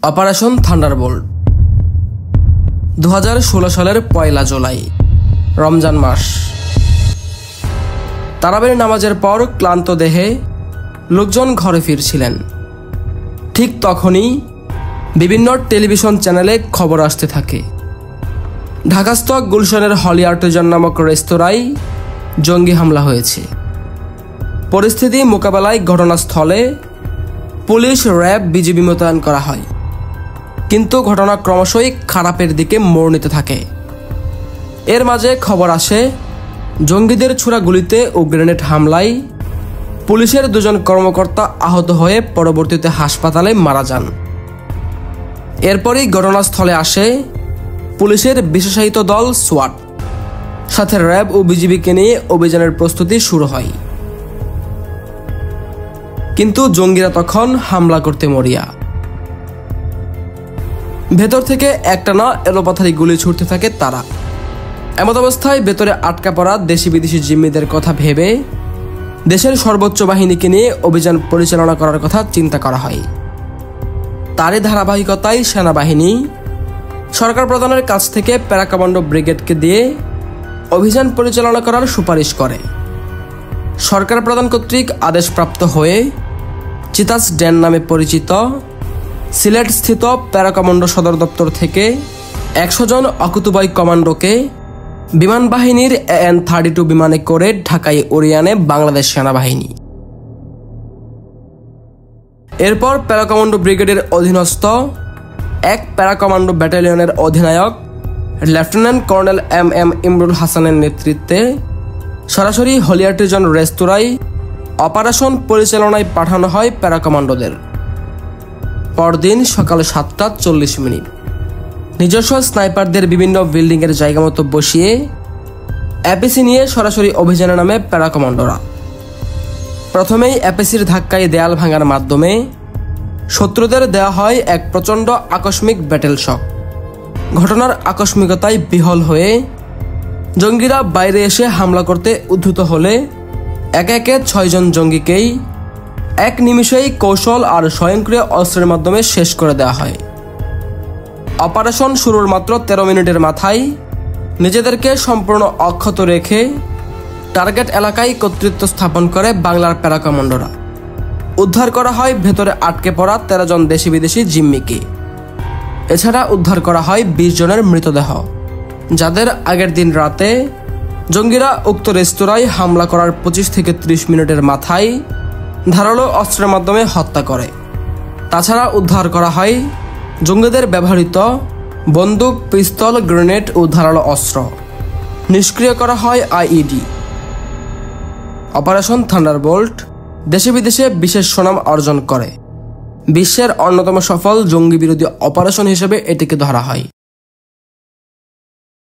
Operation Thunderbolt 2016 সালের 1 জুলাই রমজান মাস। তারাবির নামাজের পর ক্লান্ত দেহে লোকজন ঘরে ফিরছিলেন। ঠিক তখনই বিভিন্ন টেলিভিশন চ্যানেলে খবর আসতে থাকে, ঢাকাস্থ গুলশানের হলি আর্টিজান নামক রেস্তোরাঁয় জঙ্গি হামলা হয়েছে। পরিস্থিতি মোকাবেলায় ঘটনাস্থলে পুলিশ, র্যাব, বিজিবি মোতায়েন করা হয়, কিন্তু ঘটনা ক্রমশই খারাপের দিকে মোড় নিতে থাকে। এর মাঝে খবর আসে, জঙ্গিদের ছোড়া গুলিতে ও গ্রেনেড হামলায় পুলিশের 2 জন কর্মকর্তা আহত হয়ে পরবর্তীতে হাসপাতালে মারা যান। এরপরই ঘটনাস্থলে আসে পুলিশের বিশেষায়িত দল সোয়াট, সাথে র্যাব ও বিজিবিকে নিয়ে অভিযানের প্রস্তুতি শুরু হয়। কিন্তু জঙ্গিরা তখন হামলা করতে মরিয়া। ভেতর থেকে একটানা এলোপাথারি গুলি ছুটতে থাকে তারা। এমত অবস্থায় ভেতরে আটকা পড়া দেশি বিদেশি জিম্মিদের কথা ভেবে দেশের সর্বোচ্চ বাহিনীকে নিয়ে অভিযান পরিচালনা করার কথা চিন্তা করা হয়। তারই ধারাবাহিকতায় সেনাবাহিনী সরকার প্রধানের কাছ থেকে প্যারা কমান্ডো ব্রিগেডকে দিয়ে অভিযান পরিচালনা করার সুপারিশ করে। সরকার প্রধান কর্তৃক আদেশপ্রাপ্ত হয়ে চিতাস ড্যান নামে পরিচিত সিলেট স্থিত প্যারা কমান্ডো সদর দপ্তর থেকে 100 জন অকুতোভয় কমান্ডোকে বিমান বাহিনীর AN-32 বিমানে করে ঢাকায় উড়িয়ে আনে বাংলাদেশ সেনাবাহিনী। এরপর প্যারা কমান্ডো ব্রিগেডের অধীনস্থ এক প্যারা কমান্ডো ব্যাটালিয়নের অধিনায়ক লেফটেন্যান্ট কর্নেল MM ইমরুল হাসানের নেতৃত্বে সরাসরি হলি আর্টিজান রেস্তোরাঁয় অপারেশন পরিচালনায় পাঠানো হয় প্যারা কমান্ডোদের। পরদিন সকাল 7:40 নিজস্ব স্নাইপারদের বিভিন্ন বিল্ডিংয়ের জায়গা মতো বসিয়ে অ্যাপিসি নিয়ে সরাসরি অভিযানে নামে প্যারা কমান্ডোরা। প্রথমেই অ্যাপিসির ধাক্কায় দেয়াল ভাঙার মাধ্যমে শত্রুদের দেওয়া হয় এক প্রচণ্ড আকস্মিক ব্যাটেল শক। ঘটনার আকস্মিকতায় বিহল হয়ে জঙ্গিরা বাইরে এসে হামলা করতে উদ্ধত হলে একে একে 6 জন জঙ্গিকেই এক নিমিষেই কৌশল আর স্বয়ংক্রিয় অস্ত্রের মাধ্যমে শেষ করে দেওয়া হয়। অপারেশন শুরুর মাত্র 13 মিনিটের মাথায় নিজেদেরকে সম্পূর্ণ অক্ষত রেখে টার্গেট এলাকায় কর্তৃত্ব স্থাপন করে বাংলার প্যারা কমান্ডোরা। উদ্ধার করা হয় ভেতরে আটকে পড়া 13 জন দেশি বিদেশি জিম্মিকে। এছাড়া উদ্ধার করা হয় 20 জনের মৃতদেহ, যাদের আগের দিন রাতে জঙ্গিরা উক্ত রেস্তোরাঁয় হামলা করার 25 থেকে 30 মিনিটের মাথায় ধারালো অস্ত্রের মাধ্যমে হত্যা করে। তাছাড়া উদ্ধার করা হয় জঙ্গিদের ব্যবহৃত বন্দুক, পিস্তল, গ্রেনেড ও ধারালো অস্ত্র। নিষ্ক্রিয় করা হয় IED। অপারেশন থান্ডারবোল্ট দেশে বিদেশে বিশেষ সুনাম অর্জন করে। বিশ্বের অন্যতম সফল জঙ্গি বিরোধী অপারেশন হিসেবে এটিকে ধরা হয়।